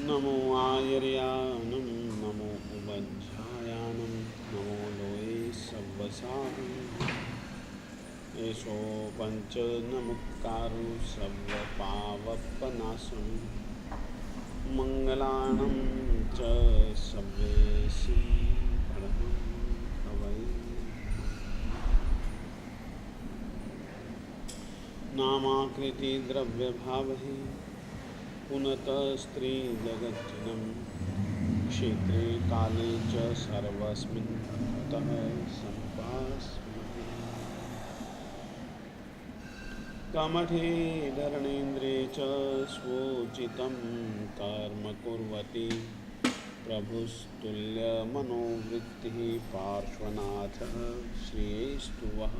नमो आयर्यानं नमो उबज्झायानं नमो लोये सव्वसानं एषो पञ्चनमुक्कारु सर्वपावपनाशं मङ्गलानं च सर्वेषि परमं हवै। नामाकृति द्रव्यभावहि पुनतः स्त्री जगज्जनम क्षेत्रे काले च सर्वस्मिन् ततः सम्पास्महे। कमठे धरणेन्द्रे च स्वोचितं कर्म कुर्वति प्रभुस्तुल्यमनोवृत्तिः पार्श्वनाथः श्रियेस्तु वः।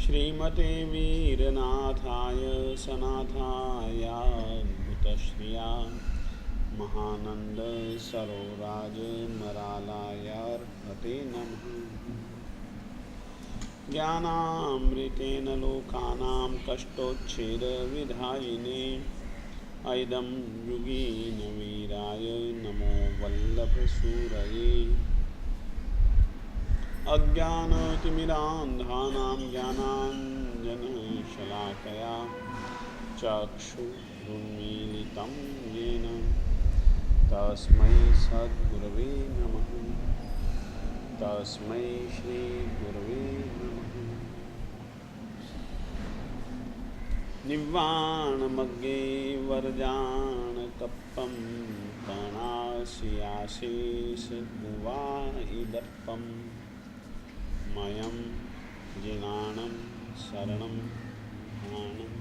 श्रीमते वीरनाथाय सनाथायाद्भुतश्रिया महानंद सरोराज मरालायार्हते नमः। ज्ञानामृतेन लोकानां कष्टोच्छेदविधायिने ऐदं युगीन वीराय नमो वल्लभसूरये। अज्ञानतिमिरान्धानां ज्ञानाञ्जनशलाकया चक्षुरुन्मीलितं येन तस्मै सद्गुरवे नमः। तस्मै श्रीगुरवे नमः। निव्वाणमग्गे वरजानकप्पं कर्णास्याशेष भुवाहिदर्पम् मयं जिनानं शरणं ध्यानं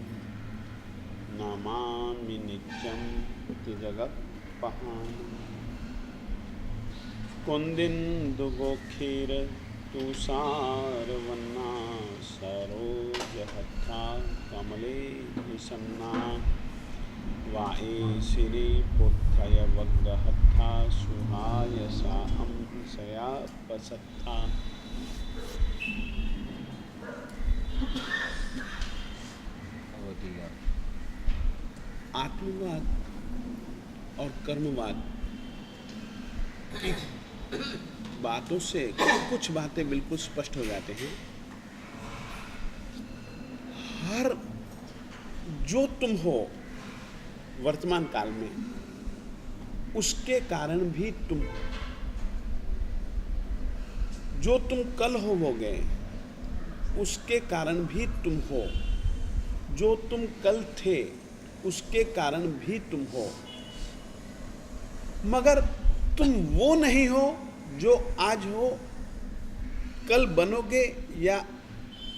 नमामि नित्यं तिजगत्पहानं। कुन्दिन्दुगोखीरतुषारवन्ना सरोजहस्ता कमले निषन्ना वाईशिरीपुत्रयवग्रहस्ता सुहायसा हंसयापसत्था। आत्मवाद और कर्मवाद की बातों से कुछ बातें बिल्कुल स्पष्ट हो जाते हैं। हर जो तुम हो वर्तमान काल में उसके कारण भी तुम हो। जो तुम कल होवोगे उसके कारण भी तुम हो। जो तुम कल थे उसके कारण भी तुम हो, मगर तुम वो नहीं हो जो आज हो, कल बनोगे या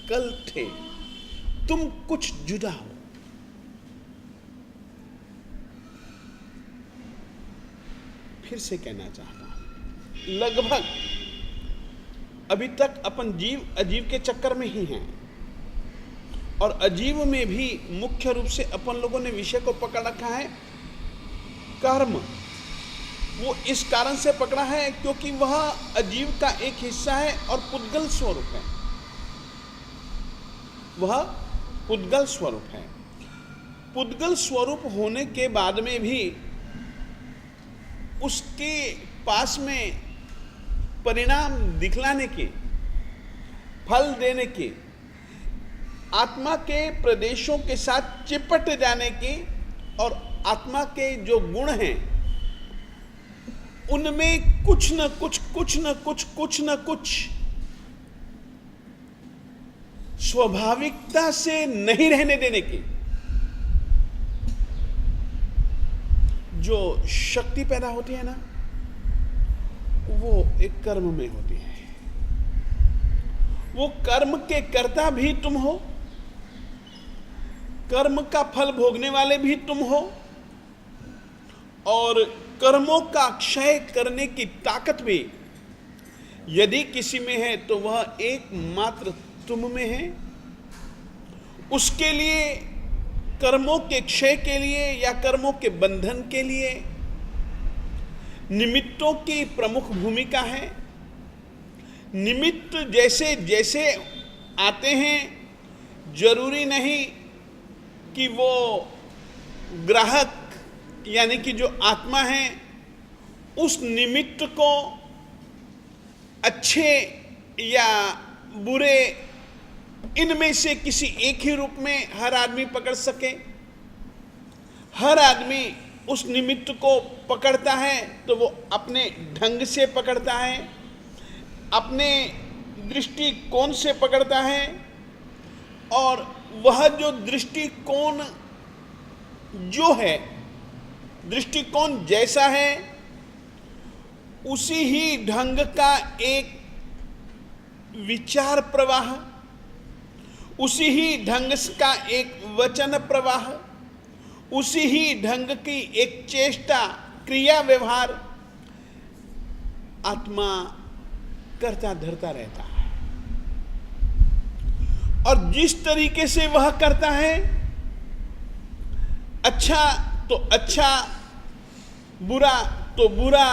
कल थे। तुम कुछ जुदा हो। फिर से कहना चाहता हूं, लगभग अभी तक अपन जीव अजीव के चक्कर में ही हैं। और अजीव में भी मुख्य रूप से अपन लोगों ने विषय को पकड़ रखा है कर्म। वो इस कारण से पकड़ा है क्योंकि वह अजीव का एक हिस्सा है और पुद्गल स्वरूप है। वह पुद्गल स्वरूप है। पुद्गल स्वरूप होने के बाद में भी उसके पास में परिणाम दिखलाने के, फल देने के, आत्मा के प्रदेशों के साथ चिपट जाने की और आत्मा के जो गुण हैं उनमें कुछ न कुछ स्वाभाविकता से नहीं रहने देने की जो शक्ति पैदा होती है ना, वो एक कर्म में होती है। वो कर्म के कर्ता भी तुम हो, कर्म का फल भोगने वाले भी तुम हो, और कर्मों का क्षय करने की ताकत भी यदि किसी में है तो वह एकमात्र तुम में है। उसके लिए कर्मों के क्षय के लिए या कर्मों के बंधन के लिए निमित्तों की प्रमुख भूमिका है। निमित्त जैसे जैसे आते हैं जरूरी नहीं कि वो ग्राहक यानी कि जो आत्मा है उस निमित्त को अच्छे या बुरे इनमें से किसी एक ही रूप में हर आदमी पकड़ सके। हर आदमी उस निमित्त को पकड़ता है तो वो अपने ढंग से पकड़ता है, अपने दृष्टिकोण से पकड़ता है, और वह जो दृष्टिकोण जो है, दृष्टिकोण जैसा है उसी ही ढंग का एक विचार प्रवाह, उसी ही ढंग का एक वचन प्रवाह, उसी ही ढंग की एक चेष्टा, क्रिया, व्यवहार आत्मा करता धरता रहता है। और जिस तरीके से वह करता है, अच्छा तो अच्छा, बुरा तो बुरा,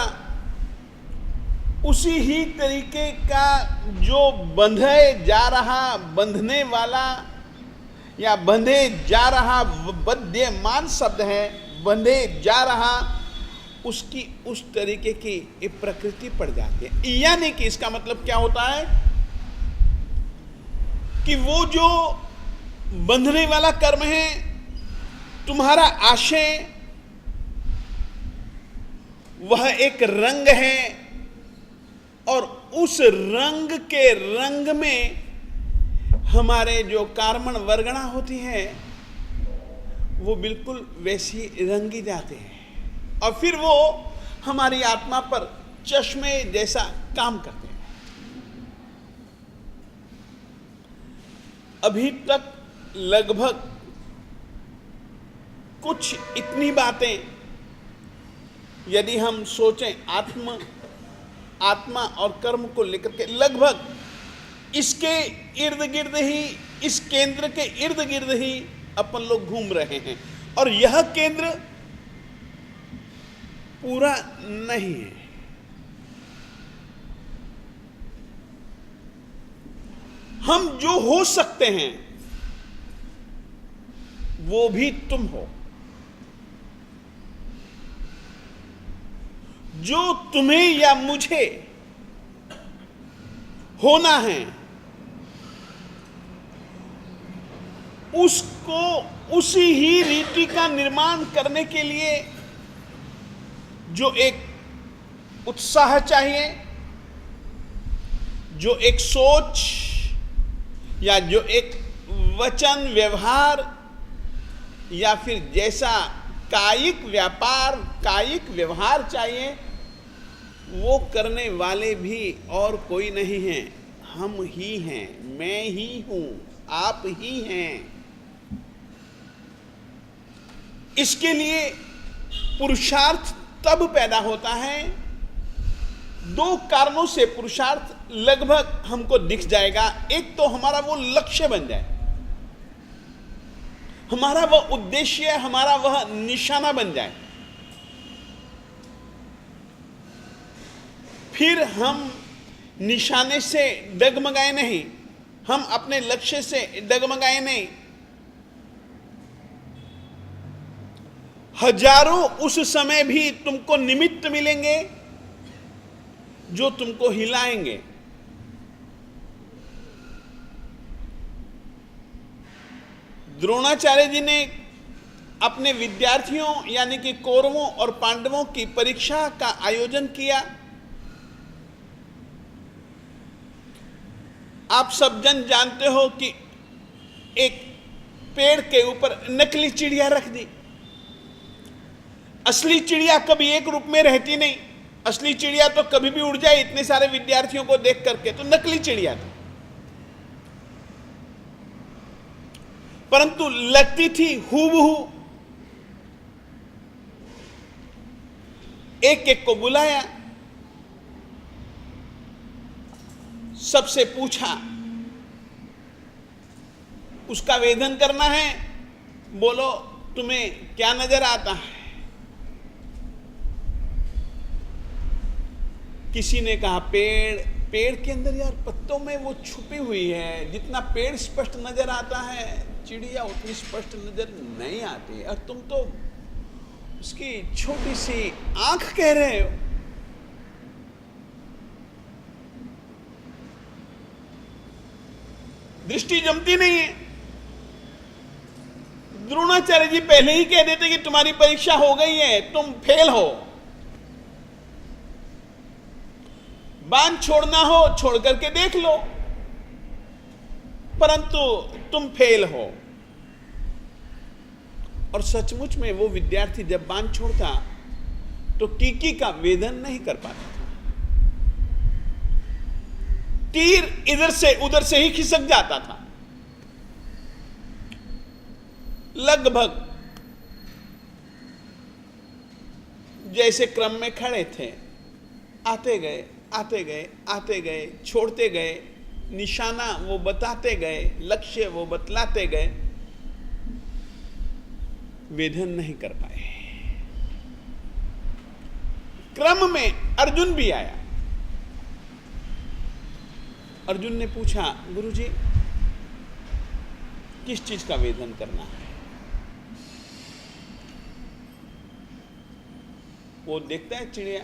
उसी ही तरीके का जो बंधे जा रहा, बंधने वाला या बंधे जा रहा, बध्यमान शब्द है, बंधे जा रहा, उसकी उस तरीके की एक प्रकृति पड़ जाती है। यानी कि इसका मतलब क्या होता है कि वो जो बंधने वाला कर्म है, तुम्हारा आशय वह एक रंग है, और उस रंग के रंग में हमारे जो कार्मण वर्गणा होती है वो बिल्कुल वैसी रंगी जाते हैं, और फिर वो हमारी आत्मा पर चश्मे जैसा काम करते हैं। अभी तक लगभग कुछ इतनी बातें यदि हम सोचें आत्मा और कर्म को लेकर के, लगभग इसके इर्द गिर्द ही, इस केंद्र के इर्द गिर्द ही अपन लोग घूम रहे हैं, और यह केंद्र पूरा नहीं है। हम जो हो सकते हैं वो भी तुम हो, जो तुम्हें या मुझे होना है उसको उसी ही रीति का निर्माण करने के लिए जो एक उत्साह चाहिए, जो एक सोच या जो एक वचन व्यवहार या फिर जैसा कायिक व्यापार, कायिक व्यवहार चाहिए, वो करने वाले भी और कोई नहीं है, हम ही हैं, मैं ही हूं, आप ही हैं। इसके लिए पुरुषार्थ तब पैदा होता है, दो कारणों से पुरुषार्थ लगभग हमको दिख जाएगा। एक तो हमारा वो लक्ष्य बन जाए, हमारा वह उद्देश्य, हमारा वह निशाना बन जाए, फिर हम निशाने से डगमगाए नहीं, हम अपने लक्ष्य से डगमगाए नहीं। हजारों उस समय भी तुमको निमित्त मिलेंगे जो तुमको हिलाएंगे। द्रोणाचार्य जी ने अपने विद्यार्थियों यानी कि कौरवों और पांडवों की परीक्षा का आयोजन किया। आप सब जन जानते हो कि एक पेड़ के ऊपर नकली चिड़िया रख दी। असली चिड़िया कभी एक रूप में रहती नहीं, असली चिड़िया तो कभी भी उड़ जाए इतने सारे विद्यार्थियों को देख करके, तो नकली चिड़िया थी, परंतु लगती थी हूबहू। एक एक को बुलाया, सबसे पूछा, उसका वेदन करना है, बोलो तुम्हें क्या नजर आता है। किसी ने कहा पेड़, पेड़ के अंदर यार पत्तों में वो छुपी हुई है, जितना पेड़ स्पष्ट नजर आता है चिड़िया उतनी स्पष्ट नजर नहीं आती। और तुम तो उसकी छोटी सी आंख कह रहे हो। दृष्टि जमती नहीं है। द्रोणाचार्य जी पहले ही कह देते कि तुम्हारी परीक्षा हो गई है, तुम फेल हो। बाण छोड़ना हो छोड़ करके देख लो, परंतु तुम फेल हो। और सचमुच में वो विद्यार्थी जब बाण छोड़ता तो कीकी का वेदन नहीं कर पाता था। तीर इधर से उधर से ही खिसक जाता था। लगभग जैसे क्रम में खड़े थे, आते गए आते गए आते गए, छोड़ते गए, निशाना वो बताते गए, लक्ष्य वो बतलाते गए, वेधन नहीं कर पाए। क्रम में अर्जुन भी आया। अर्जुन ने पूछा, गुरुजी किस चीज का वेधन करना है? वो देखता है चिड़िया,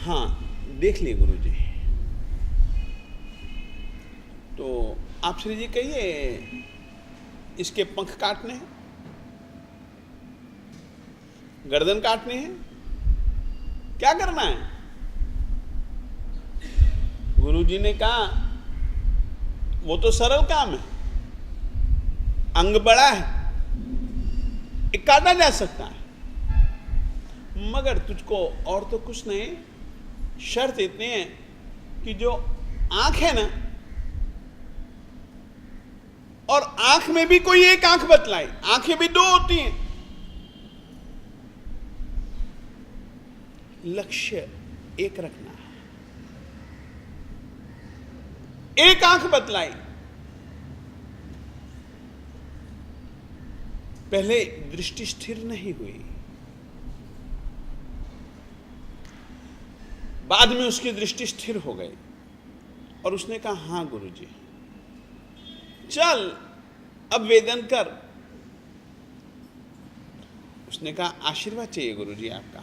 हाँ देख लिए गुरुजी। तो आप श्री जी कहिए, इसके पंख काटने हैं, गर्दन काटनी है, क्या करना है? गुरुजी ने कहा, वो तो सरल काम है, अंग बड़ा है, एक काटा जा सकता है, मगर तुझको और तो कुछ नहीं, शर्त इतनी है कि जो आंख है ना, और आंख में भी कोई एक आंख बतलाई, आंखें भी दो होती हैं, लक्ष्य एक रखना है। एक आंख बतलाई, पहले दृष्टि स्थिर नहीं हुई, बाद में उसकी दृष्टि स्थिर हो गई और उसने कहा, हां गुरुजी चल अब वेदन कर। उसने कहा, आशीर्वाद चाहिए गुरुजी आपका।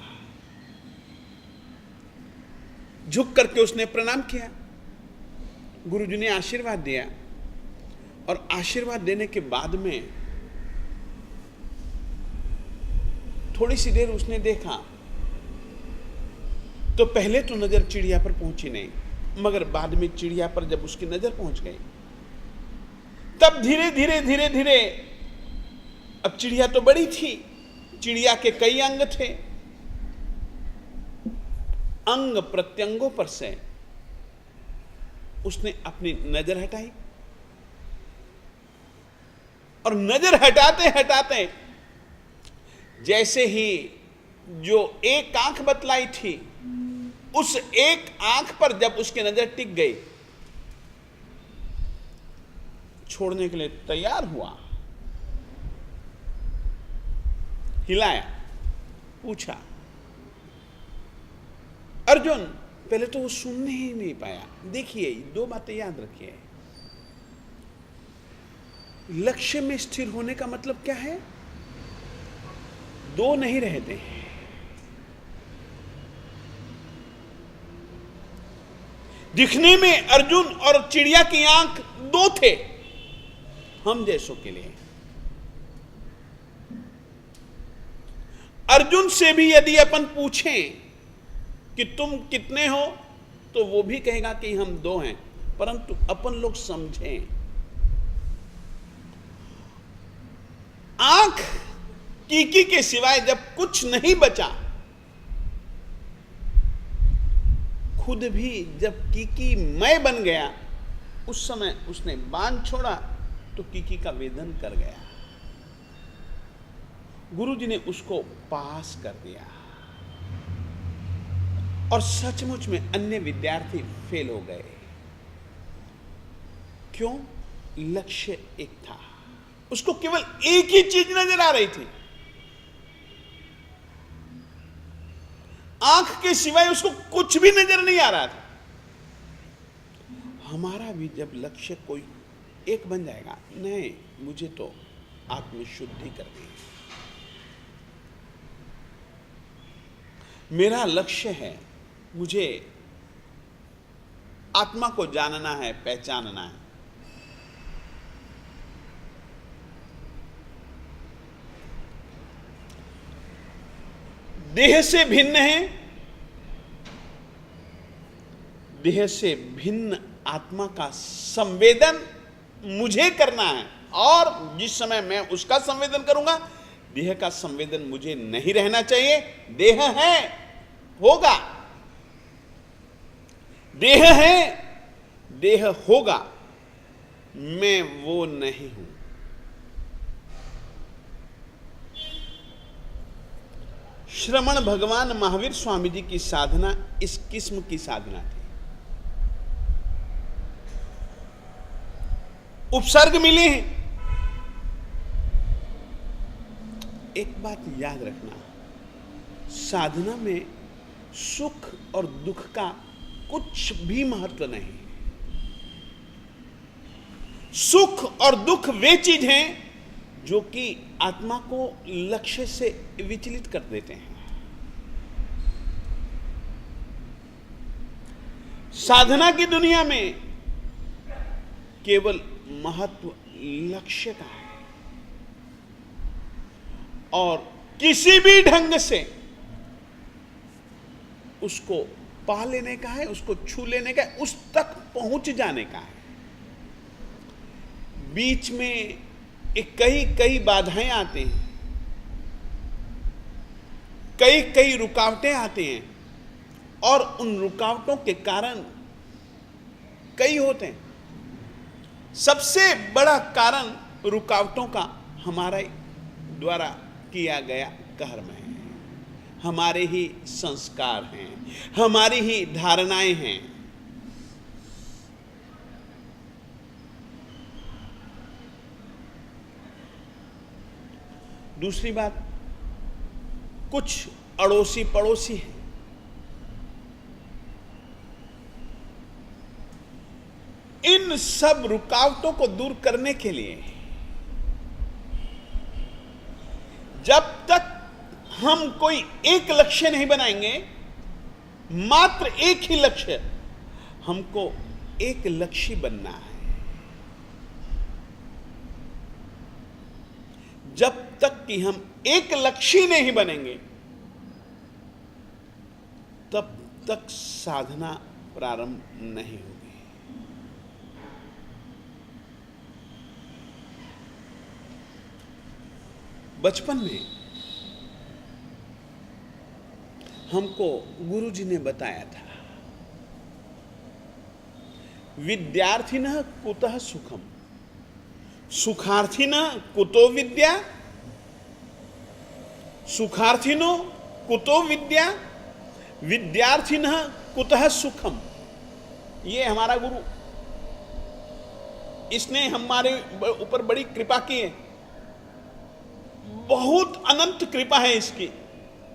झुक करके उसने प्रणाम किया, गुरुजी ने आशीर्वाद दिया, और आशीर्वाद देने के बाद में थोड़ी सी देर उसने देखा तो पहले तो नजर चिड़िया पर पहुंची नहीं, मगर बाद में चिड़िया पर जब उसकी नजर पहुंच गई, तब धीरे धीरे धीरे धीरे, अब चिड़िया तो बड़ी थी, चिड़िया के कई अंग थे, अंग प्रत्यंगों पर से उसने अपनी नजर हटाई, और नजर हटाते हटाते जैसे ही जो एक आंख बतलाई थी, उस एक आंख पर जब उसकी नजर टिक गई, छोड़ने के लिए तैयार हुआ, हिलाया, पूछा, अर्जुन, पहले तो वो सुनने ही नहीं पाया। देखिए, दो बातें याद रखिए, लक्ष्य में स्थिर होने का मतलब क्या है? दो नहीं रहते हैं। दिखने में अर्जुन और चिड़िया की आंख दो थे, हम जैसों के लिए। अर्जुन से भी यदि अपन पूछें कि तुम कितने हो, तो वो भी कहेगा कि हम दो हैं, परंतु अपन लोग समझें, आंख कीकी के सिवाय जब कुछ नहीं बचा, खुद भी जब कीकी मैं बन गया, उस समय उसने बाण छोड़ा तो कीकी का वेदन कर गया। गुरुजी ने उसको पास कर दिया, और सचमुच में अन्य विद्यार्थी फेल हो गए। क्यों? लक्ष्य एक था, उसको केवल एक ही चीज नजर आ रही थी, आंख के सिवाय उसको कुछ भी नजर नहीं आ रहा था। हमारा भी जब लक्ष्य कोई एक बन जाएगा, नहीं मुझे तो आत्मशुद्धि करनी है, मेरा लक्ष्य है, मुझे आत्मा को जानना है, पहचानना है। देह से भिन्न है, देह से भिन्न आत्मा का संवेदन मुझे करना है, और जिस समय मैं उसका संवेदन करूंगा, देह का संवेदन मुझे नहीं रहना चाहिए। देह है, होगा, देह है, देह होगा, मैं वो नहीं हूं। श्रमण भगवान महावीर स्वामी जी की साधना इस किस्म की साधना थी। उपसर्ग मिले हैं। एक बात याद रखना, साधना में सुख और दुख का कुछ भी महत्व नहीं। सुख और दुख वे चीज हैं जो कि आत्मा को लक्ष्य से विचलित कर देते हैं। साधना की दुनिया में केवल महत्व लक्ष्य का है, और किसी भी ढंग से उसको पा लेने का है, उसको छू लेने का है, उस तक पहुंच जाने का है। बीच में कई बाधाएं आती हैं, कई रुकावटें आती हैं, और उन रुकावटों के कारण कई होते हैं। सबसे बड़ा कारण रुकावटों का हमारे द्वारा किया गया कर्म है, हमारे ही संस्कार हैं, हमारी ही धारणाएं हैं। दूसरी बात, कुछ अड़ोसी पड़ोसी हैं, इन सब रुकावटों को दूर करने के लिए जब तक हम कोई एक लक्ष्य नहीं बनाएंगे, मात्र एक ही लक्ष्य, हमको एक लक्ष्य बनना है। जब तक कि हम एक लक्ष्य नहीं बनेंगे, तब तक साधना प्रारंभ नहीं होगी। बचपन में हमको गुरुजी ने बताया था, विद्यार्थिनः कुतः सुखम, सुखार्थिनः कुतो विद्या, सुखार्थिनो कुतो विद्या, विद्यार्थिनः कुतः सुखम। ये हमारा गुरु, इसने हमारे ऊपर बड़ी कृपा की है, बहुत अनंत कृपा है इसकी,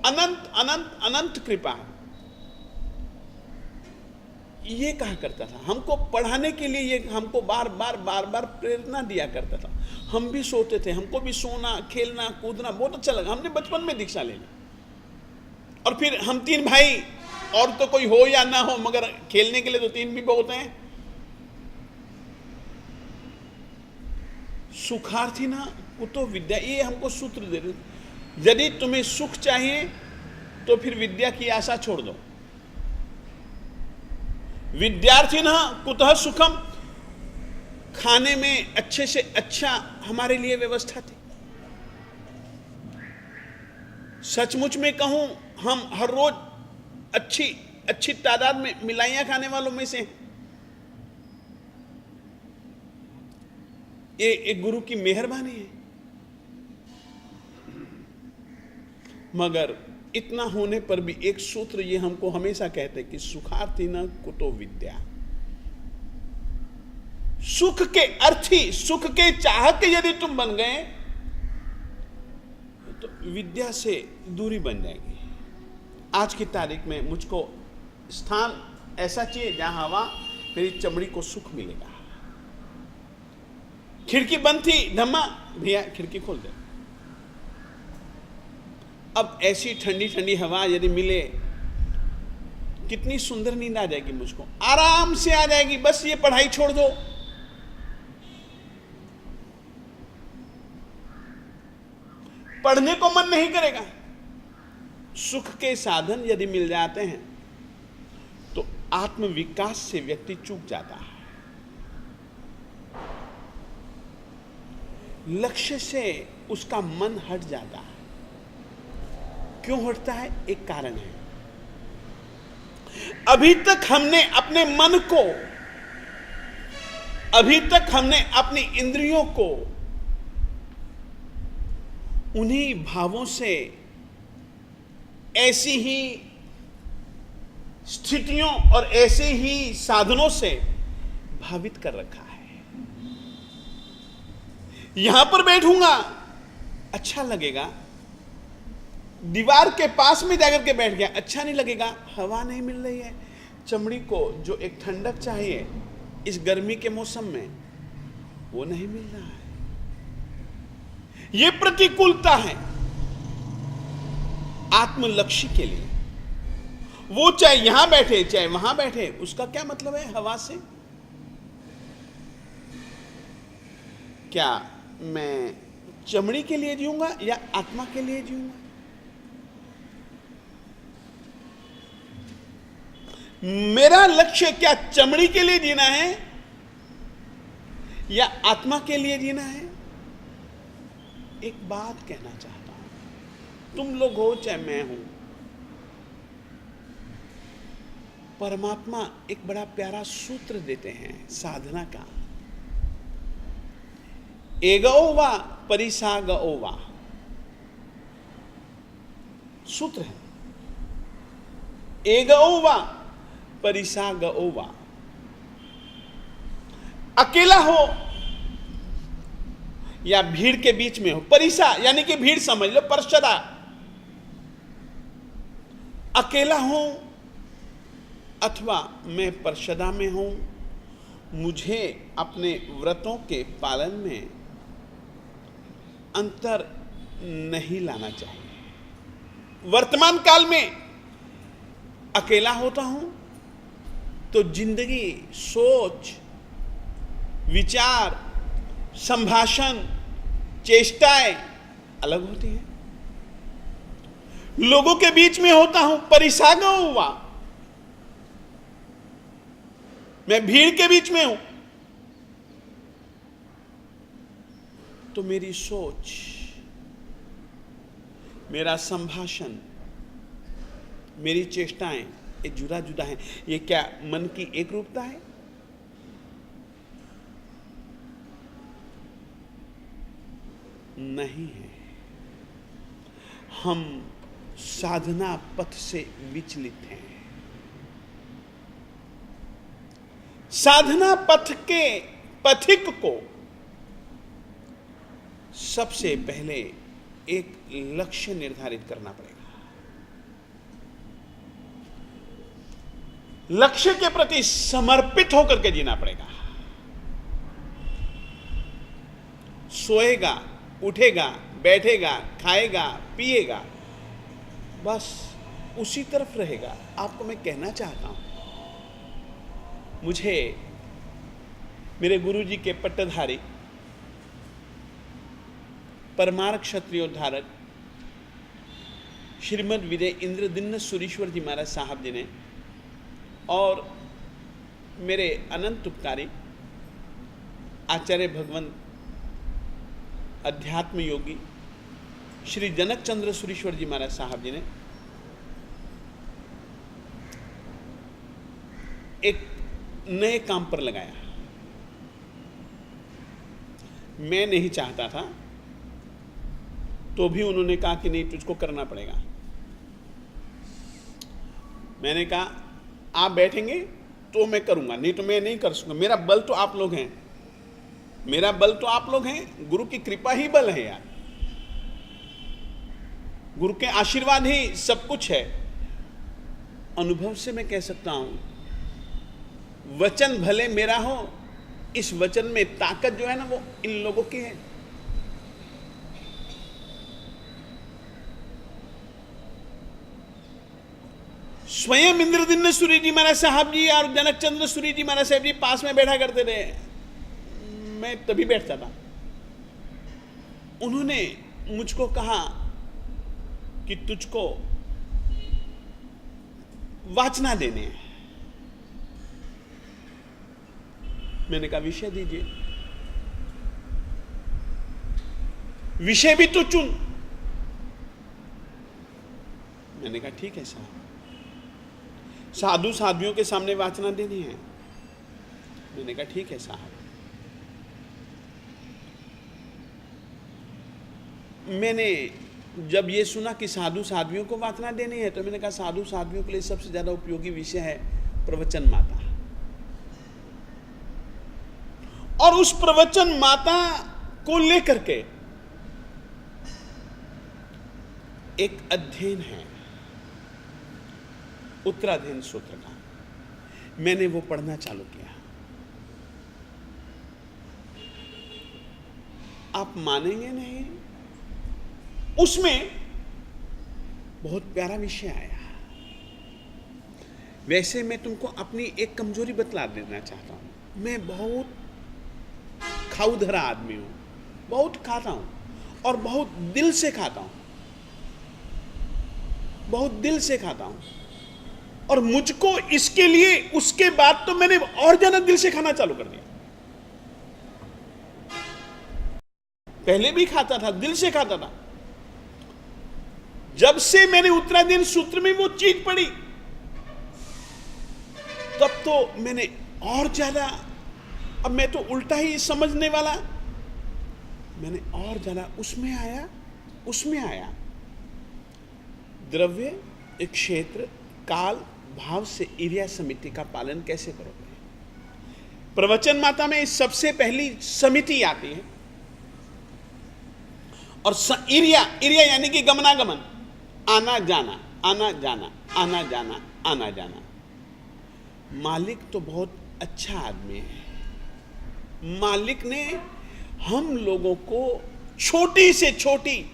अनंत अनंत अनंत कृपा है। ये कहा करता था, हमको पढ़ाने के लिए ये हमको बार बार प्रेरणा दिया करता था। हम भी सोते थे, हमको भी सोना, खेलना, कूदना बहुत अच्छा लगा। हमने बचपन में दीक्षा ले ली, और फिर हम तीन भाई, और तो कोई हो या ना हो, मगर खेलने के लिए तो तीन भी बहुत हैं। सुखार्थी ना कुतो विद्या, ये हमको सूत्र दे रहे। यदि तुम्हें सुख चाहिए तो फिर विद्या की आशा छोड़ दो। विद्यार्थी ना कुतः सुखम, खाने में अच्छे से अच्छा हमारे लिए व्यवस्था थी। सचमुच में कहूं, हम हर रोज अच्छी तादाद में मिलाइयां खाने वालों में से हैं। ये एक गुरु की मेहरबानी है। मगर इतना होने पर भी एक सूत्र ये हमको हमेशा कहते कि सुखार्थी न कुतो विद्या। सुख के अर्थी, सुख के चाहक यदि तुम बन गए तो विद्या से दूरी बन जाएगी। आज की तारीख में मुझको स्थान ऐसा चाहिए जहां हवा मेरी चमड़ी को सुख मिलेगा। खिड़की बंद थी, धम्मा भैया खिड़की खोल दे। अब ऐसी ठंडी ठंडी हवा यदि मिले, कितनी सुंदर नींद आ जाएगी मुझको, आराम से आ जाएगी। बस ये पढ़ाई छोड़ दो, पढ़ने को मन नहीं करेगा। सुख के साधन यदि मिल जाते हैं तो आत्मविकास से व्यक्ति चूक जाता है। लक्ष्य से उसका मन हट जाता है। क्यों हटता है? एक कारण है। अभी तक हमने अपने मन को, अभी तक हमने अपनी इंद्रियों को उन्हीं भावों से, ऐसी ही स्थितियों और ऐसे ही साधनों से भावित कर रखा है। यहां पर बैठूंगा अच्छा लगेगा, दीवार के पास में जाकर के बैठ गया अच्छा नहीं लगेगा, हवा नहीं मिल रही है। चमड़ी को जो एक ठंडक चाहिए इस गर्मी के मौसम में, वो नहीं मिल रहा है। ये प्रतिकूलता है आत्मलक्ष्य के लिए। वो चाहे यहां बैठे चाहे वहां बैठे, उसका क्या मतलब है हवा से? क्या मैं चमड़ी के लिए जीऊंगा या आत्मा के लिए जीऊंगा? मेरा लक्ष्य क्या चमड़ी के लिए जीना है या आत्मा के लिए जीना है? एक बात कहना चाहता हूं, तुम लोग हो चाहे मैं हूं, परमात्मा एक बड़ा प्यारा सूत्र देते हैं साधना का। एगो वा परिसागो वा सूत्र है। एगो वा परिसागो वा, अकेला हो या भीड़ के बीच में हो। परिसा यानी कि भीड़ समझ लो, परसदा अकेला हूं अथवा मैं परसदा में हूं, मुझे अपने व्रतों के पालन में अंतर नहीं लाना चाहिए। वर्तमान काल में अकेला होता हूं तो जिंदगी, सोच, विचार, संभाषण, चेष्टाएं अलग होती हैं। लोगों के बीच में होता हूं, परिसागो हुआ, मैं भीड़ के बीच में हूं तो मेरी सोच, मेरा संभाषण, मेरी चेष्टाएं ये जुदा जुदा है। ये क्या मन की एक रूपता है? नहीं है। हम साधना पथ से विचलित हैं। साधना पथ के पथिक को सबसे पहले एक लक्ष्य निर्धारित करना पड़ेगा। लक्ष्य के प्रति समर्पित होकर के जीना पड़ेगा। सोएगा, उठेगा, बैठेगा, खाएगा, पिएगा, बस उसी तरफ रहेगा। आपको मैं कहना चाहता हूं, मुझे मेरे गुरुजी के पट्टधारी परमार क्षत्रियोद्धारक श्रीमद विदय इंद्रदिन्न सुरीश्वर जी महाराज साहब जी ने और मेरे अनंत उपकारी आचार्य भगवंत अध्यात्म योगी श्री जनक चंद्र सुरीश्वर जी महाराज साहब जी ने एक नए काम पर लगाया। मैं नहीं चाहता था तो भी उन्होंने कहा कि नहीं, तुझको करना पड़ेगा। मैंने कहा आप बैठेंगे तो मैं करूंगा, नहीं तो मैं नहीं कर सकूंगा। मेरा बल तो आप लोग हैं, मेरा बल तो आप लोग हैं। गुरु की कृपा ही बल है यार, गुरु के आशीर्वाद ही सब कुछ है। अनुभव से मैं कह सकता हूं, वचन भले मेरा हो, इस वचन में ताकत जो है ना वो इन लोगों की है। स्वयं इंद्रदिम्न सूरी जी महाराज साहब जी और जनक चंद्र सूरी जी महाराज साहब जी पास में बैठा करते थे, मैं तभी बैठता था। उन्होंने मुझको कहा कि तुझको वाचना देने हैं। मैंने कहा विषय दीजिए। विषय भी तो चुन। मैंने कहा ठीक है साहब, साधु साध्वियों के सामने वाचना देनी है। मैंने कहा ठीक है साहब। मैंने जब ये सुना कि साधु साध्वियों को वाचना देनी है तो मैंने कहा साधु साध्वियों के लिए सबसे ज्यादा उपयोगी विषय है प्रवचन माता। और उस प्रवचन माता को लेकर के एक अध्ययन है उत्तराधीन सूत्र का, मैंने वो पढ़ना चालू किया। आप मानेंगे नहीं, उसमें बहुत प्यारा विषय आया। वैसे मैं तुमको अपनी एक कमजोरी बतला देना चाहता हूं। मैं बहुत खाउधरा आदमी हूं, बहुत खाता हूं और बहुत दिल से खाता हूं, बहुत दिल से खाता हूं। और मुझको इसके लिए उसके बाद तो मैंने और ज्यादा दिल से खाना चालू कर दिया। पहले भी खाता था, दिल से खाता था। जब से मैंने उत्तराधीन सूत्र में वो चीज पढ़ी तब तो मैंने और ज्यादा, अब मैं तो उल्टा ही समझने वाला, मैंने और ज्यादा उसमें आया। द्रव्य, एक क्षेत्र, काल, भाव से इरिया समिति का पालन कैसे करोगे। प्रवचन माता में सबसे पहली समिति आती है और इरिया यानी कि गमनागमन, आना जाना, आना जाना, आना जाना, आना जाना। मालिक तो बहुत अच्छा आदमी है। मालिक ने हम लोगों को छोटी से छोटी,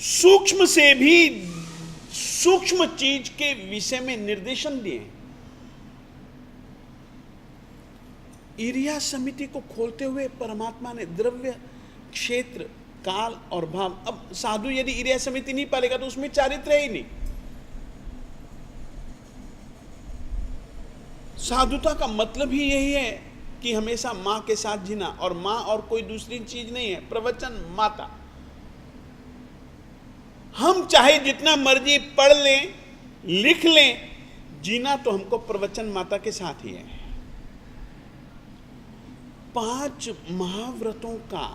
सूक्ष्म से भी सूक्ष्म चीज के विषय में निर्देशन दिए। इरिया समिति को खोलते हुए परमात्मा ने द्रव्य, क्षेत्र, काल और भाव। अब साधु यदि इरिया समिति नहीं पालेगा तो उसमें चारित्र है ही नहीं। साधुता का मतलब ही यही है कि हमेशा मां के साथ जीना, और मां और कोई दूसरी चीज नहीं है, प्रवचन माता। हम चाहे जितना मर्जी पढ़ लें, लिख लें, जीना तो हमको प्रवचन माता के साथ ही है। 5 महाव्रतों का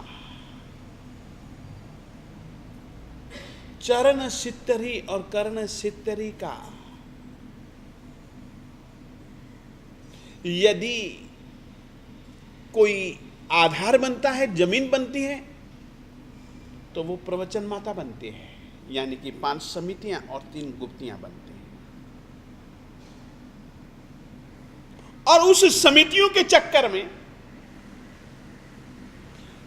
चरण सित्तरी और कर्ण सित्तरी का यदि कोई आधार बनता है, जमीन बनती है, तो वो प्रवचन माता बनती है। यानी कि 5 समितियां और 3 गुप्तियां बनती हैं। और उस समितियों के चक्कर में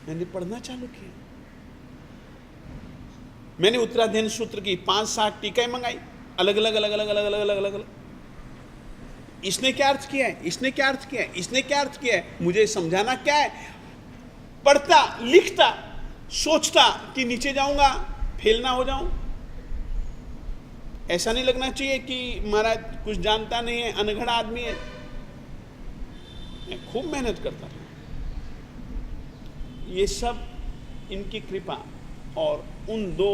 मैंने पढ़ना चालू किया। मैंने उत्तराधीन सूत्र की 5-7 टीकाएं मंगाई, अलग अलग। इसने क्या अर्थ किया है, इसने क्या अर्थ किया है, इसने क्या अर्थ किया है, मुझे समझाना क्या है। पढ़ता, लिखता, सोचता कि नीचे जाऊंगा, फेल ना हो जाऊं। ऐसा नहीं लगना चाहिए कि महाराज कुछ जानता नहीं है, अनगढ़ आदमी है। मैं खूब मेहनत करता था। ये सब इनकी कृपा और उन 2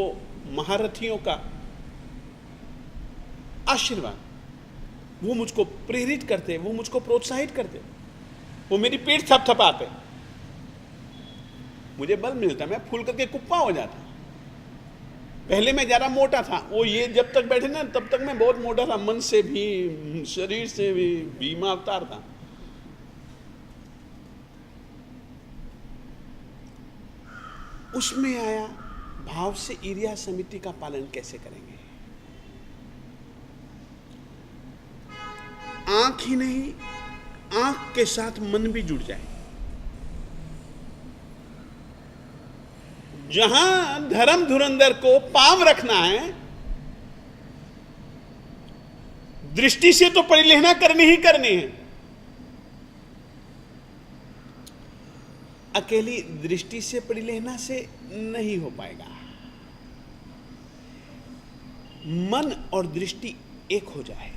महारथियों का आशीर्वाद। वो मुझको प्रेरित करते, वो मुझको प्रोत्साहित करते, वो मेरी पीठ थपथपाते, मुझे बल मिलता, मैं फूल करके कुप्पा हो जाता। पहले मैं ज़्यादा मोटा था, वो ये जब तक बैठे ना तब तक मैं बहुत मोटा था, मन से भी, शरीर से भी, भीमा अवतार था। उसमें आया भाव से इरिया समिति का पालन कैसे करेंगे। आंख ही नहीं, आंख के साथ मन भी जुड़ जाए। जहां धर्म धुरंधर को पांव रखना है, दृष्टि से तो परिलेहना करनी ही करनी है। अकेली दृष्टि से परिलेहना से नहीं हो पाएगा। मन और दृष्टि एक हो जाए।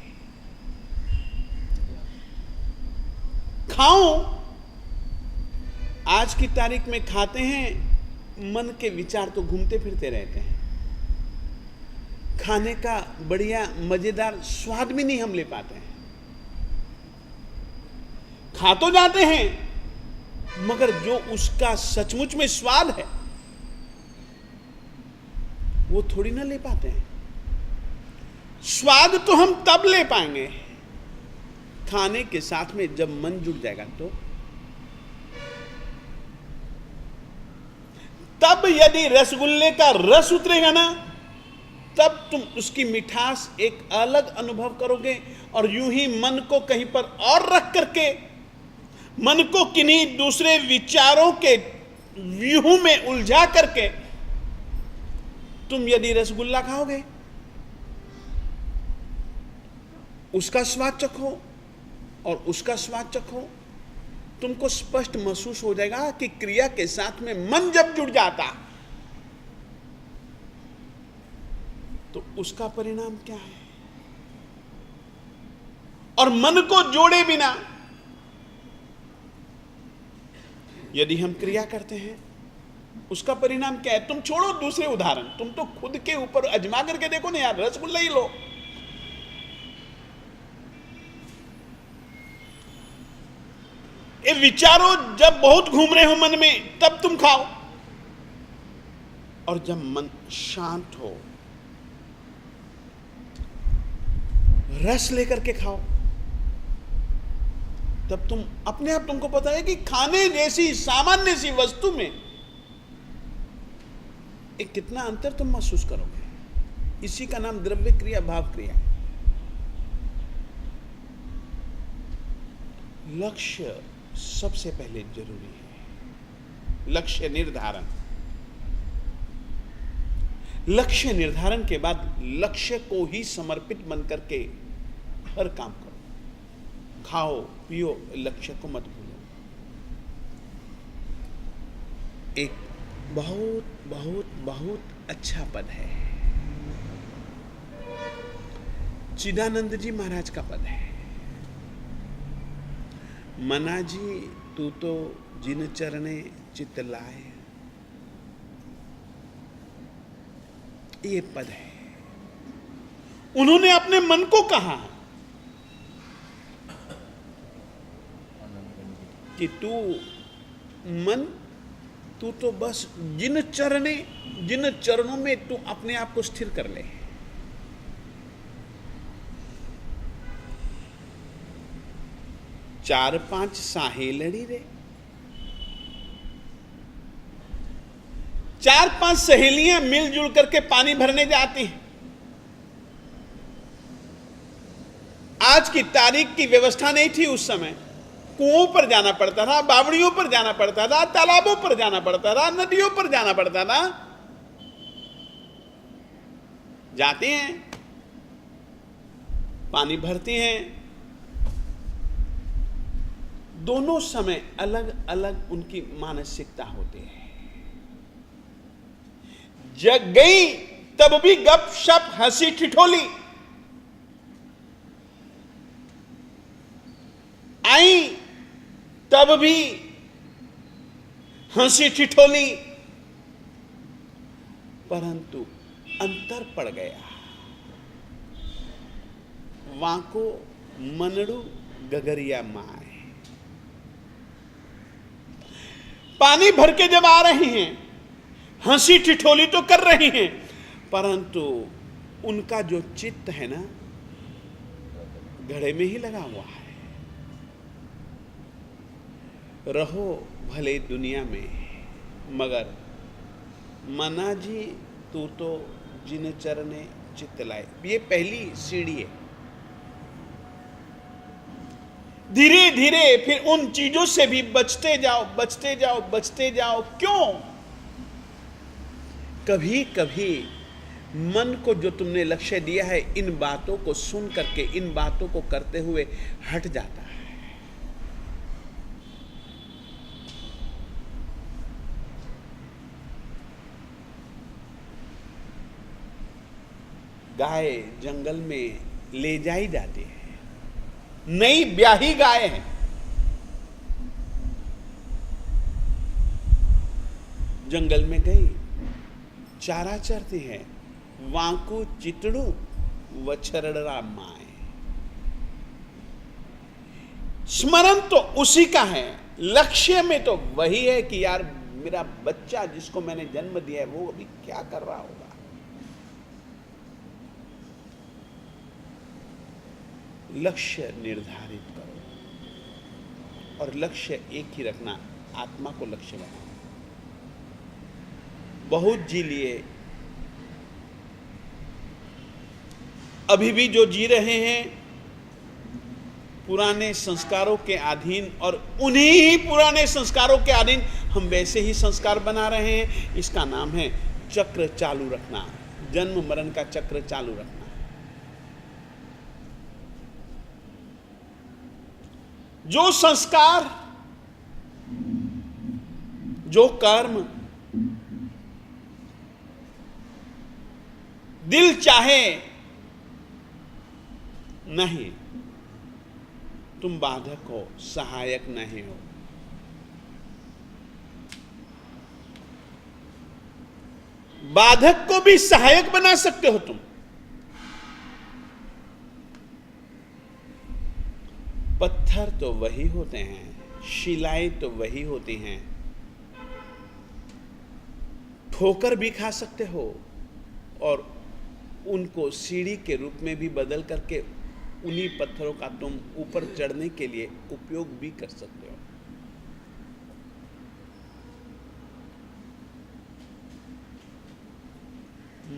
खाओ, आज की तारीख में खाते हैं, मन के विचार तो घूमते फिरते रहते हैं। खाने का बढ़िया मजेदार स्वाद भी नहीं हम ले पाते हैं। खा तो जाते हैं, मगर जो उसका सचमुच में स्वाद है वो थोड़ी ना ले पाते हैं। स्वाद तो हम तब ले पाएंगे खाने के साथ में जब मन जुड़ जाएगा। तो तब यदि रसगुल्ले का रस उतरेगा ना, तब तुम उसकी मिठास एक अलग अनुभव करोगे। और यूं ही मन को कहीं पर और रख करके, मन को किन्हीं दूसरे विचारों के व्यूह में उलझा करके तुम यदि रसगुल्ला खाओगे, उसका स्वाद चखो और उसका स्वाद चखो, तुमको स्पष्ट महसूस हो जाएगा कि क्रिया के साथ में मन जब जुड़ जाता तो उसका परिणाम क्या है। और मन को जोड़े बिना यदि हम क्रिया करते हैं, उसका परिणाम क्या है। तुम छोड़ो दूसरे उदाहरण, तुम तो खुद के ऊपर अजमा करके देखो ना यार, रसगुल्ला ही लो। ये विचारों जब बहुत घूम रहे हो मन में, तब तुम खाओ। और जब मन शांत हो, रस लेकर के खाओ, तब तुम अपने आप तुमको पता है कि खाने जैसी सामान्य सी वस्तु में एक कितना अंतर तुम महसूस करोगे। इसी का नाम द्रव्य क्रिया, भाव क्रिया। लक्ष्य सबसे पहले जरूरी है। लक्ष्य निर्धारण, लक्ष्य निर्धारण के बाद लक्ष्य को ही समर्पित बन करके हर काम करो। खाओ पियो, लक्ष्य को मत भूलो। एक बहुत बहुत बहुत अच्छा पद है, चिदानंद जी महाराज का पद है। मना जी तू तो जिन चरणे चित लाए, ये पद है। उन्होंने अपने मन को कहा कि तू मन, तू तो बस जिन चरणों में तू अपने आप को स्थिर कर ले। चार पांच सहेलड़ी रे, चार पांच सहेलियां मिलजुल करके पानी भरने जाती हैं। आज की तारीख की व्यवस्था नहीं थी उस समय। कुओं पर जाना पड़ता था, बावड़ियों पर जाना पड़ता था, तालाबों पर जाना पड़ता था, नदियों पर जाना पड़ता था। जाती हैं, पानी भरती हैं। दोनों समय अलग अलग उनकी मानसिकता होती है। जग गई तब भी गप शप हंसी ठिठोली, आई तब भी हंसी ठिठोली, परंतु अंतर पड़ गया। वाको मनड़ू गगरिया माए। पानी भर के जब आ रही हैं, हंसी ठिठोली तो कर रही हैं, परंतु उनका जो चित्त है ना, घड़े में ही लगा हुआ है। रहो भले दुनिया में, मगर मना जी तू तो जिन चरणे चित्त लाए। ये पहली सीढ़ी है। धीरे धीरे फिर उन चीजों से भी बचते जाओ, बचते जाओ, बचते जाओ। क्यों? कभी कभी मन को जो तुमने लक्ष्य दिया है, इन बातों को सुन करके, इन बातों को करते हुए हट जाता है। गाय जंगल में ले जाई जाती है, नई ब्याही गाय है, जंगल में गई, चारा चरती है। वांकू चितड़ू वछरड़ा माए। स्मरण तो उसी का है, लक्ष्य में तो वही है कि यार मेरा बच्चा जिसको मैंने जन्म दिया है वो अभी क्या कर रहा होगा। लक्ष्य निर्धारित करो और लक्ष्य एक ही रखना, आत्मा को लक्ष्य बनाओ। बहुत जी लिए, अभी भी जो जी रहे हैं पुराने संस्कारों के अधीन, और उन्हीं ही पुराने संस्कारों के अधीन हम वैसे ही संस्कार बना रहे हैं। इसका नाम है चक्र चालू रखना, जन्म मरण का चक्र चालू रखना। जो संस्कार, जो कर्म दिल चाहे नहीं, तुम बाधक हो, सहायक नहीं हो। बाधक को भी सहायक बना सकते हो तुम। पत्थर तो वही होते हैं, शिलाएं तो वही होती हैं। ठोकर भी खा सकते हो और उनको सीढ़ी के रूप में भी बदल करके उन्हीं पत्थरों का तुम ऊपर चढ़ने के लिए उपयोग भी कर सकते हो।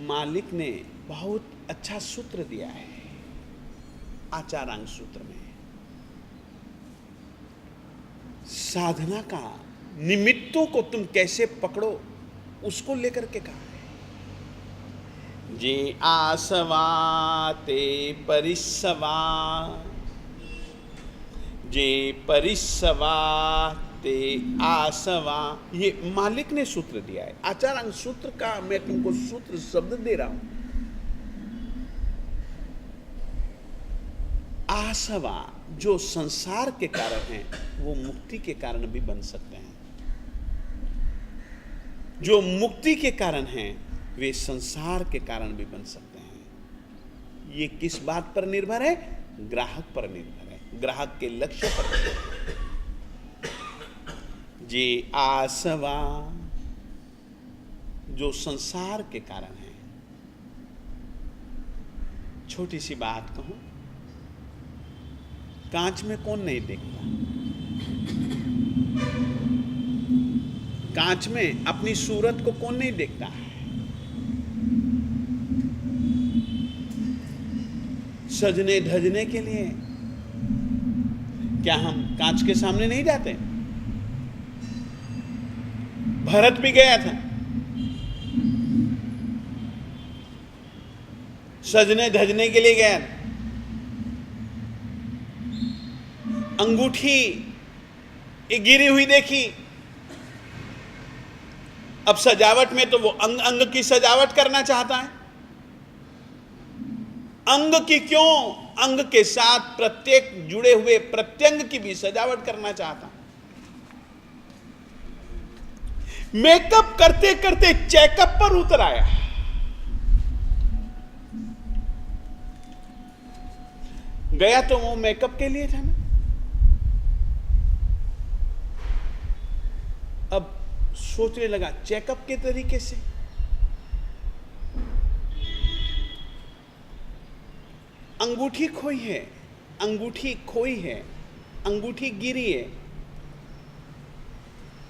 मालिक ने बहुत अच्छा सूत्र दिया है आचारांग सूत्र में। साधना का निमित्तों को तुम कैसे पकड़ो उसको लेकर के कहा है। जे आसवा ते परिसवा, जे परिसवा ते आसवा, ये मालिक ने सूत्र दिया है। आचारांग सूत्र का मैं तुमको सूत्र शब्द दे रहा हूं। आसवा जो संसार के कारण हैं वो मुक्ति के कारण भी बन सकते हैं। जो मुक्ति के कारण हैं वे संसार के कारण भी बन सकते हैं। ये किस बात पर निर्भर है? ग्राहक पर निर्भर है, ग्राहक के लक्ष्य पर निर्भर है। जे आसवा जो संसार के कारण है। छोटी सी बात कहूं, कांच में कौन नहीं देखता? कांच में अपनी सूरत को कौन नहीं देखता है? सजने धजने के लिए क्या हम कांच के सामने नहीं जाते? भरत भी गया था, सजने धजने के लिए गया। अंगूठी गिरी हुई देखी। अब सजावट में तो वो अंग अंग की सजावट करना चाहता है। अंग की क्यों, अंग के साथ प्रत्येक जुड़े हुए प्रत्यंग की भी सजावट करना चाहता। मेकअप करते करते चेकअप पर उतर आया। गया तो वो मेकअप के लिए था ना। अब सोचने लगा चेकअप के तरीके से। अंगूठी खोई है, अंगूठी खोई है, अंगूठी गिरी है।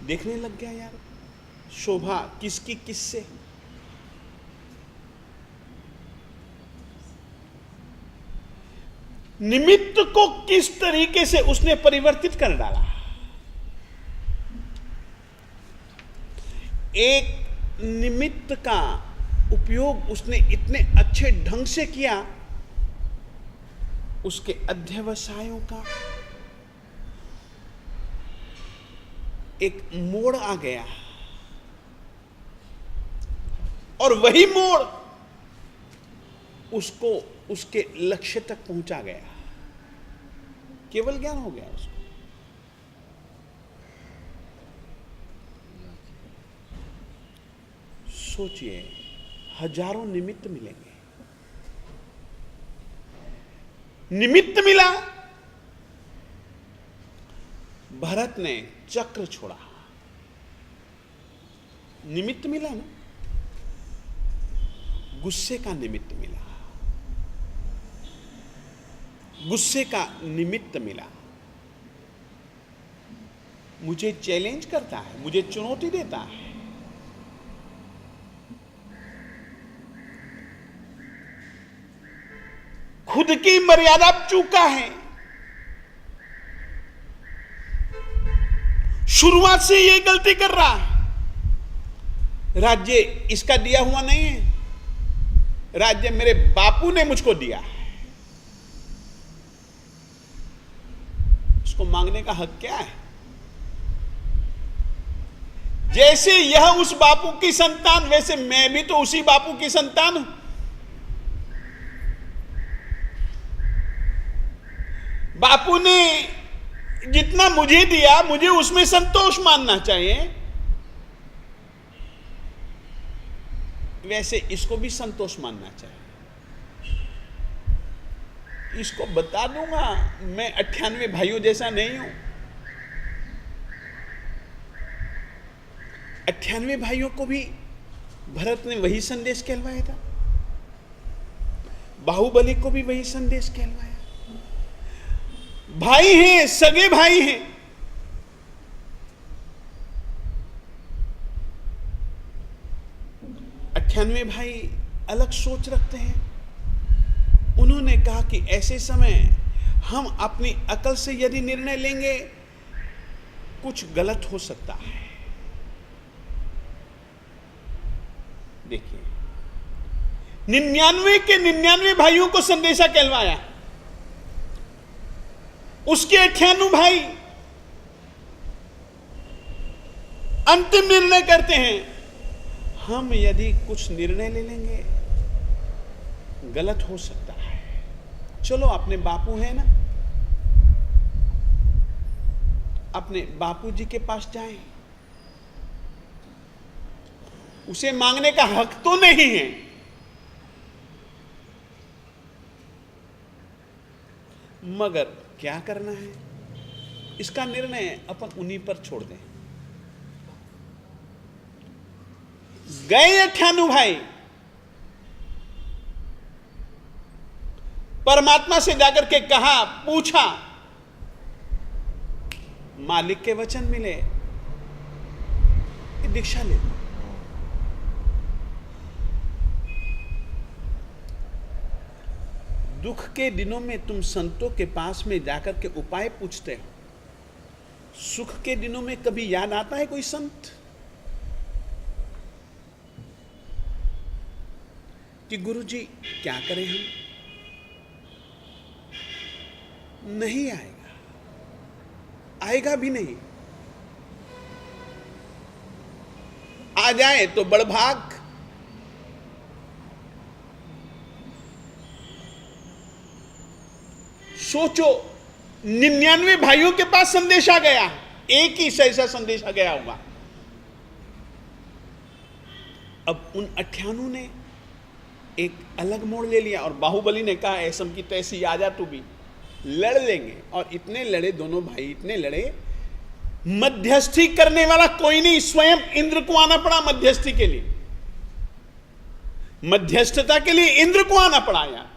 देखने लग गया यार शोभा किसकी किससे। निमित्त को किस तरीके से उसने परिवर्तित कर डाला। एक निमित्त का उपयोग उसने इतने अच्छे ढंग से किया, उसके अध्यवसायों का एक मोड़ आ गया, और वही मोड़ उसको उसके लक्ष्य तक पहुंचा गया। केवल ज्ञान हो गया उसको। सोचिए, हजारों निमित्त मिलेंगे। निमित्त मिला, भरत ने चक्र छोड़ा। निमित्त मिला ना, गुस्से का निमित्त मिला, गुस्से का निमित्त मिला। मुझे चैलेंज करता है, मुझे चुनौती देता है। खुद की मर्यादा चूका है। शुरुआत से ये गलती कर रहा है। राज्य इसका दिया हुआ नहीं है, राज्य मेरे बापू ने मुझको दिया है। उसको मांगने का हक क्या है? जैसे यह उस बापू की संतान, वैसे मैं भी तो उसी बापू की संतान हूं। बापू ने जितना मुझे दिया, मुझे उसमें संतोष मानना चाहिए। वैसे इसको भी संतोष मानना चाहिए। इसको बता दूंगा, मैं 98 भाइयों जैसा नहीं हूं। 98 भाइयों को भी भरत ने वही संदेश कहलवाया था, बाहुबली को भी वही संदेश कहलवाया। भाई हैं, सगे भाई हैं। अट्ठानवे भाई अलग सोच रखते हैं। उन्होंने कहा कि ऐसे समय हम अपनी अकल से यदि निर्णय लेंगे, कुछ गलत हो सकता है। देखिए, 99 के 99 भाइयों को संदेशा कहलवाया। उसके 98 भाई अंतिम निर्णय करते हैं, हम यदि कुछ निर्णय ले लेंगे गलत हो सकता है। चलो, अपने बापू है ना, अपने बापूजी के पास जाएं। उसे मांगने का हक तो नहीं है, मगर क्या करना है इसका निर्णय अपन उन्हीं पर छोड़ दें। गए 98 भाई, परमात्मा से जाकर के कहा, पूछा, मालिक के वचन मिले कि दीक्षा ले लो। दुख के दिनों में तुम संतों के पास में जाकर के उपाय पूछते हो, सुख के दिनों में कभी याद आता है कोई संत कि गुरुजी क्या करें हम? नहीं आएगा, आएगा भी नहीं। आ जाए तो बड़भाग। सोचो, 99 भाइयों के पास संदेश आ गया, एक ही ऐसा संदेश आ गया होगा। अब उन 98 ने एक अलग मोड़ ले लिया, और बाहुबली ने कहा, ऐसम की तैसी आ जा तू भी, लड़ लेंगे। और इतने लड़े दोनों भाई, इतने लड़े, मध्यस्थी करने वाला कोई नहीं, स्वयं इंद्र को आना पड़ा मध्यस्थी के लिए। मध्यस्थता के लिए इंद्र को आना पड़ा यार।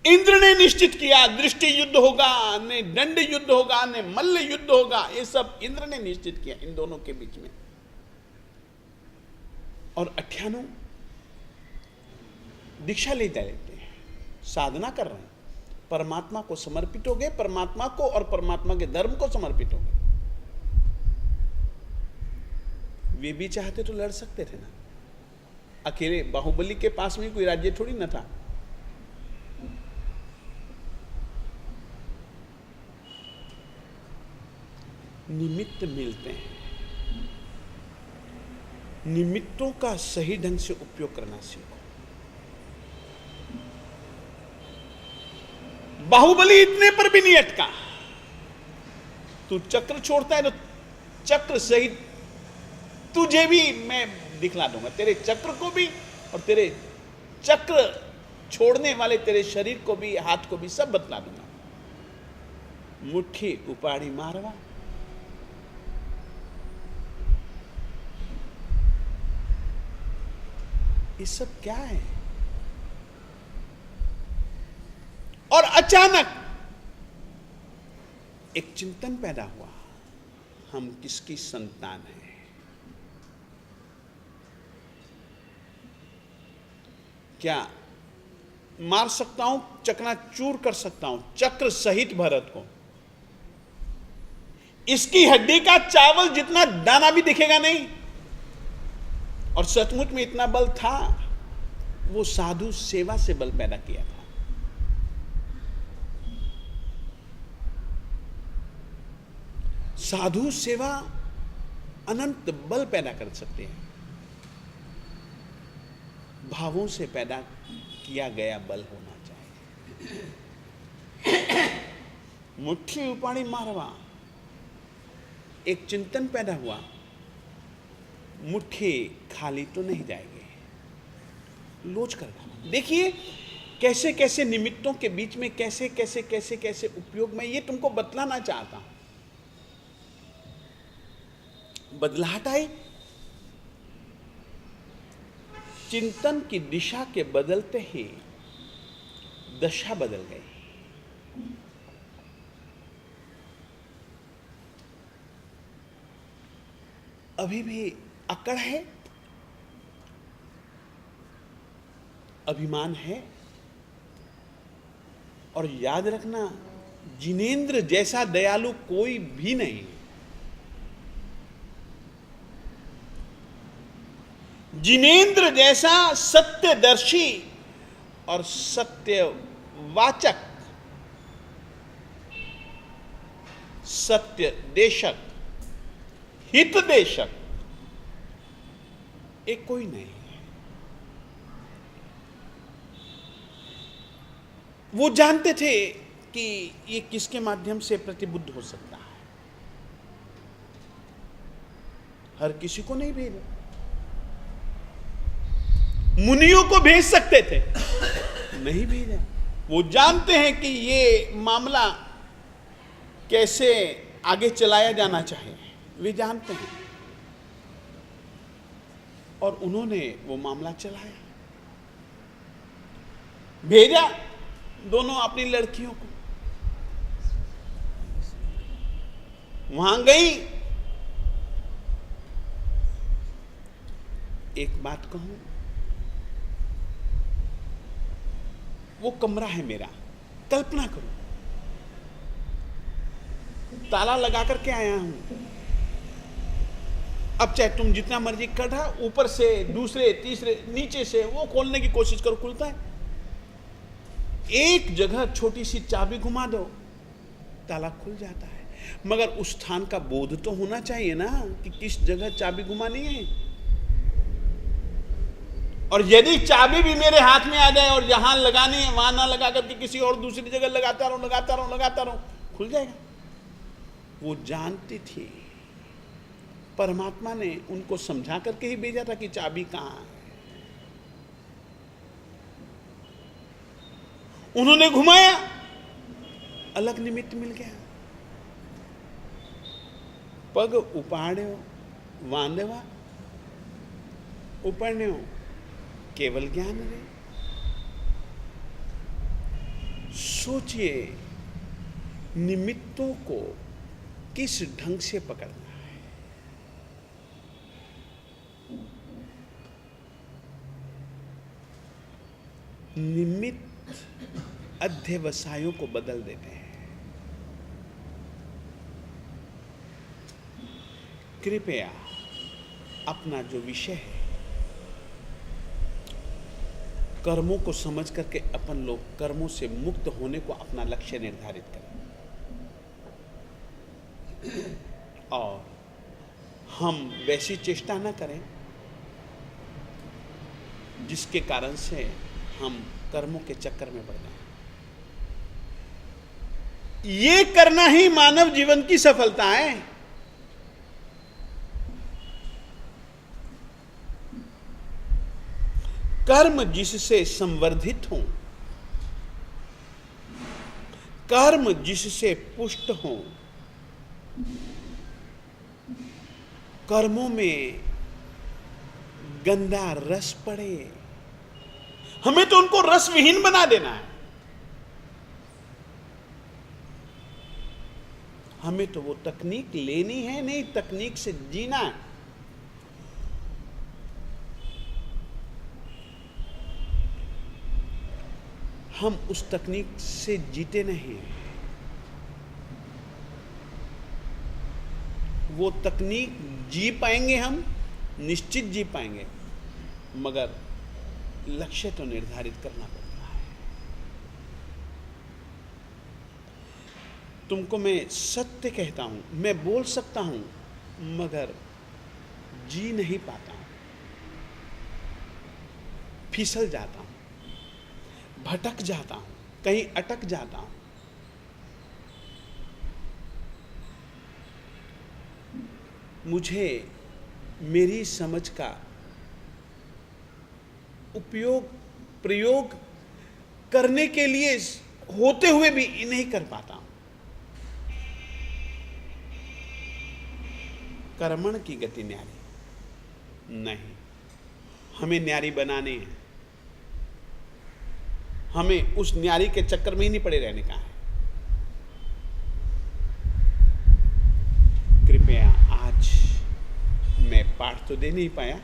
इंद्र ने निश्चित किया, दृष्टि युद्ध होगा, ने दंड युद्ध होगा, ने मल्ल युद्ध होगा। ये सब इंद्र ने निश्चित किया इन दोनों के बीच में। और 98 दीक्षा लेते लेते हैं, साधना कर रहे हैं, परमात्मा को समर्पित हो गए, परमात्मा को और परमात्मा के धर्म को समर्पित हो गए। वे भी चाहते तो लड़ सकते थे ना, अकेले बाहुबली के पास में कोई राज्य थोड़ी न था। निमित्त मिलते हैं, निमित्तों का सही ढंग से उपयोग करना सीखो। बाहुबली इतने पर भी नहीं अटका, तू चक्र छोड़ता है तो चक्र सहित तुझे भी मैं दिखला दूंगा, तेरे चक्र को भी और तेरे चक्र छोड़ने वाले तेरे शरीर को भी, हाथ को भी, सब बतला दूंगा। मुट्ठी उपाड़ी मारवा, ये सब क्या है? और अचानक एक चिंतन पैदा हुआ, हम किसकी संतान हैं? क्या मार सकता हूं, चकनाचूर कर सकता हूं चक्र सहित भरत को? इसकी हड्डी का चावल जितना दाना भी दिखेगा नहीं। और सचमुच में इतना बल था, वो साधु सेवा से बल पैदा किया था। साधु सेवा अनंत बल पैदा कर सकते हैं। भावों से पैदा किया गया बल होना चाहिए। मुट्ठी उपाड़ी मारवा, एक चिंतन पैदा हुआ, मुट्ठी खाली तो नहीं जाएगी, लोच कर डाला। देखिए कैसे कैसे निमित्तों के बीच में कैसे कैसे कैसे कैसे उपयोग, मैं ये तुमको बतलाना चाहता हूं। बदलाहट आई, चिंतन की दिशा के बदलते ही दशा बदल गई। अभी भी अकड़ है, अभिमान है, और याद रखना जिनेंद्र जैसा दयालु कोई भी नहीं। जिनेंद्र जैसा सत्यदर्शी और सत्यवाचक, सत्य देशक, हित देशक एक कोई नहीं। वो जानते थे कि ये किसके माध्यम से प्रतिबुद्ध हो सकता है। हर किसी को नहीं भेजा, मुनियों को भेज सकते थे, नहीं भेजा। वो जानते हैं कि ये मामला कैसे आगे चलाया जाना चाहिए, वे जानते हैं, और उन्होंने वो मामला चलाया। भेजा दोनों अपनी लड़कियों को, वहां गई। एक बात कहूं, वो कमरा है मेरा, कल्पना करो, ताला लगा करके आया हूं। अब चाहे तुम जितना मर्जी कटा, ऊपर से दूसरे तीसरे नीचे से वो खोलने की कोशिश करो, खुलता है। एक जगह छोटी सी चाबी घुमा दो, ताला खुल जाता है। मगर उस स्थान का बोध तो होना चाहिए ना कि किस जगह चाबी घुमानी है। और यदि चाबी भी मेरे हाथ में आ जाए और जहां लगानी है वहां ना लगा करके किसी और दूसरी जगह लगाता रहूं, खुल जाएगा। वो जानती थी, परमात्मा ने उनको समझा करके ही भेजा था कि चाबी कहां है। उन्होंने घुमाया, अलग निमित्त मिल गया। पग उपाड्यो वांदवा, उपण्यो केवल ज्ञान रे। सोचिए निमित्तों को किस ढंग से पकड़ना है। निमित्त अध्यवसायों को बदल देते हैं। कृपया अपना जो विषय है, कर्मों को समझ करके अपन लोग कर्मों से मुक्त होने को अपना लक्ष्य निर्धारित करें, और हम वैसी चेष्टा न करें जिसके कारण से हम कर्मों के चक्कर में पड़ जाएं। ये करना ही मानव जीवन की सफलता है। कर्म जिससे संवर्धित हो, कर्म जिससे पुष्ट हो, कर्मों में गंदा रस पड़े, हमें तो उनको रस विहीन बना देना है। हमें तो वो तकनीक लेनी है, नहीं तकनीक से जीना है। हम उस तकनीक से जीते नहीं। वो तकनीक जी पाएंगे हम, निश्चित जी पाएंगे, मगर लक्ष्य तो निर्धारित करना पड़ता है। तुमको मैं सत्य कहता हूं, मैं बोल सकता हूं, मगर जी नहीं पाता हूं, फिसल जाता हूं, भटक जाता हूं, कहीं अटक जाता हूं। मुझे मेरी समझ का उपयोग प्रयोग करने के लिए होते हुए भी नहीं कर पाता हूं। कर्मण की गति न्यारी नहीं, हमें न्यारी बनाने हैं। हमें उस न्यारी के चक्कर में ही नहीं पड़े रहने का है। कृपया आज मैं पाठ तो दे नहीं पाया,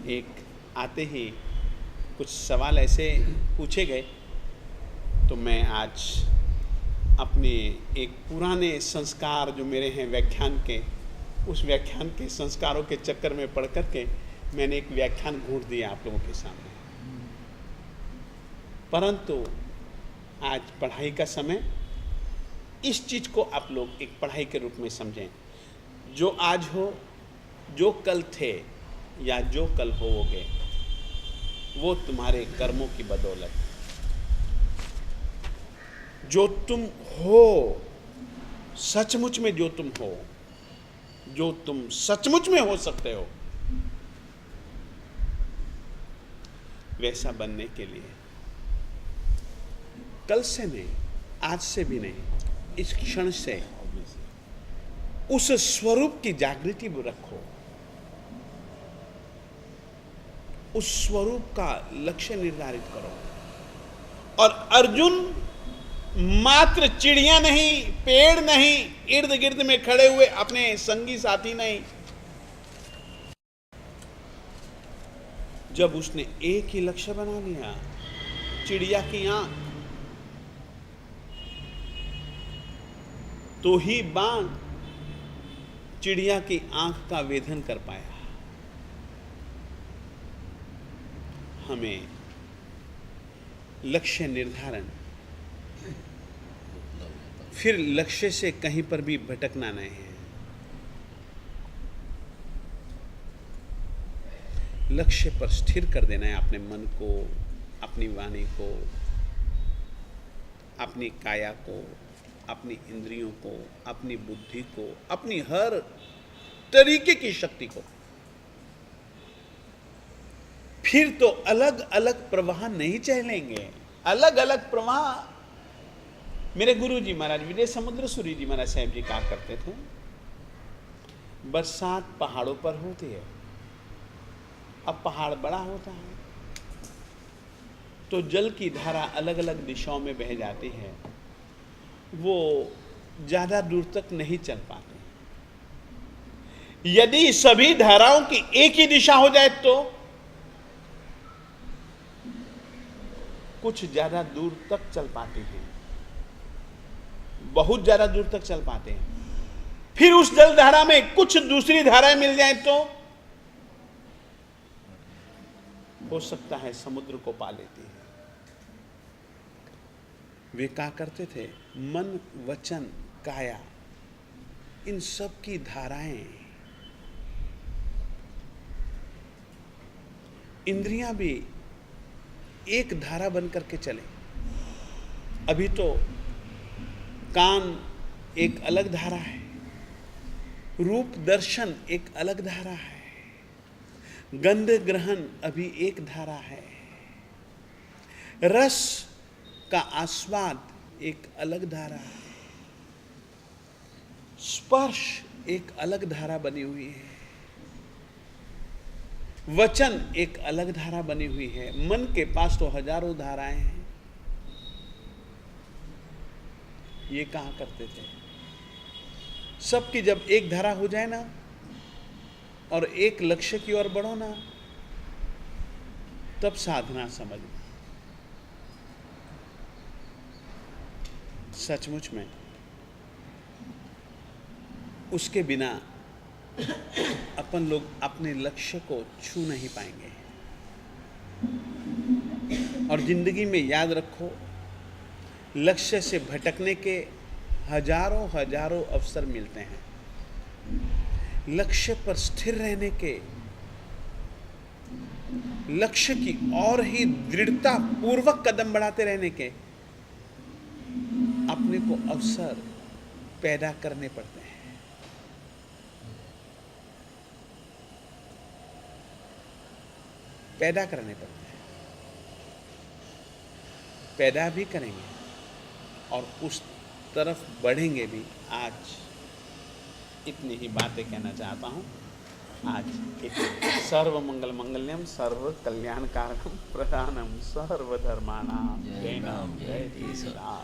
एक आते ही कुछ सवाल ऐसे पूछे गए, तो मैं आज अपने एक पुराने संस्कार जो मेरे हैं व्याख्यान के, उस व्याख्यान के संस्कारों के चक्कर में पढ़ करके मैंने एक व्याख्यान घूंट दिया आप लोगों के सामने। परंतु आज पढ़ाई का समय, इस चीज को आप लोग एक पढ़ाई के रूप में समझें। जो आज हो, जो कल थे या जो कल होवोगे, वो तुम्हारे कर्मों की बदौलत। जो तुम हो, सचमुच में जो तुम हो, जो तुम सचमुच में हो सकते हो, वैसा बनने के लिए कल से नहीं, आज से भी नहीं, इस क्षण से उस स्वरूप की जागृति रखो, उस स्वरूप का लक्ष्य निर्धारित करो। और अर्जुन मात्र चिड़िया नहीं, पेड़ नहीं, इर्द गिर्द में खड़े हुए अपने संगी साथी नहीं। जब उसने एक ही लक्ष्य बना लिया, चिड़िया की आंख, तो ही बाण चिड़िया की आंख का वेधन कर पाया। हमें लक्ष्य निर्धारण, फिर लक्ष्य से कहीं पर भी भटकना नहीं है। लक्ष्य पर स्थिर कर देना है अपने मन को, अपनी वाणी को, अपनी काया को, अपनी इंद्रियों को, अपनी बुद्धि को, अपनी हर तरीके की शक्ति को। फिर तो अलग अलग प्रवाह नहीं चलेंगे। अलग अलग प्रवाह मेरे गुरु जी महाराज विजय समुद्र सूरी जी महाराज साहब जी कहा करते थे, बरसात पहाड़ों पर होती है। अब पहाड़ बड़ा होता है तो जल की धारा अलग अलग दिशाओं में बह जाती है, वो ज्यादा दूर तक नहीं चल पाते। यदि सभी धाराओं की एक ही दिशा हो जाए तो कुछ ज्यादा दूर तक चल पाते हैं, बहुत ज्यादा दूर तक चल पाते हैं। फिर उस जलधारा में कुछ दूसरी धाराएं मिल जाए तो हो सकता है समुद्र को पा लेती है। वे क्या करते थे? मन, वचन, काया, इन सब की धाराएं, इंद्रियां भी एक धारा बन करके चले। अभी तो कान एक अलग धारा है, रूप दर्शन एक अलग धारा है, गंध ग्रहण अभी एक धारा है, रस का आस्वाद एक अलग धारा है, स्पर्श एक अलग धारा बनी हुई है, वचन एक अलग धारा बनी हुई है। मन के पास तो हजारों धाराएं हैं। ये कहाँ करते थे? सबकी जब एक धारा हो जाए ना और एक लक्ष्य की ओर बढ़ो ना, तब साधना समझ में। सचमुच में उसके बिना अपन लोग अपने लक्ष्य को छू नहीं पाएंगे। और जिंदगी में याद रखो, लक्ष्य से भटकने के हजारों हजारों अवसर मिलते हैं। लक्ष्य पर स्थिर रहने के, लक्ष्य की और ही दृढ़ता पूर्वक कदम बढ़ाते रहने के अपने को अवसर पैदा करने पड़ते हैं। पैदा करने पड़ते हैं, पैदा भी करेंगे और उस तरफ बढ़ेंगे भी। आज इतनी ही बातें कहना चाहता हूँ। आज सर्व मंगल मंगल्यम सर्व कल्याण कारकम प्रधानम सर्वधर्माणां जय जयति सदा।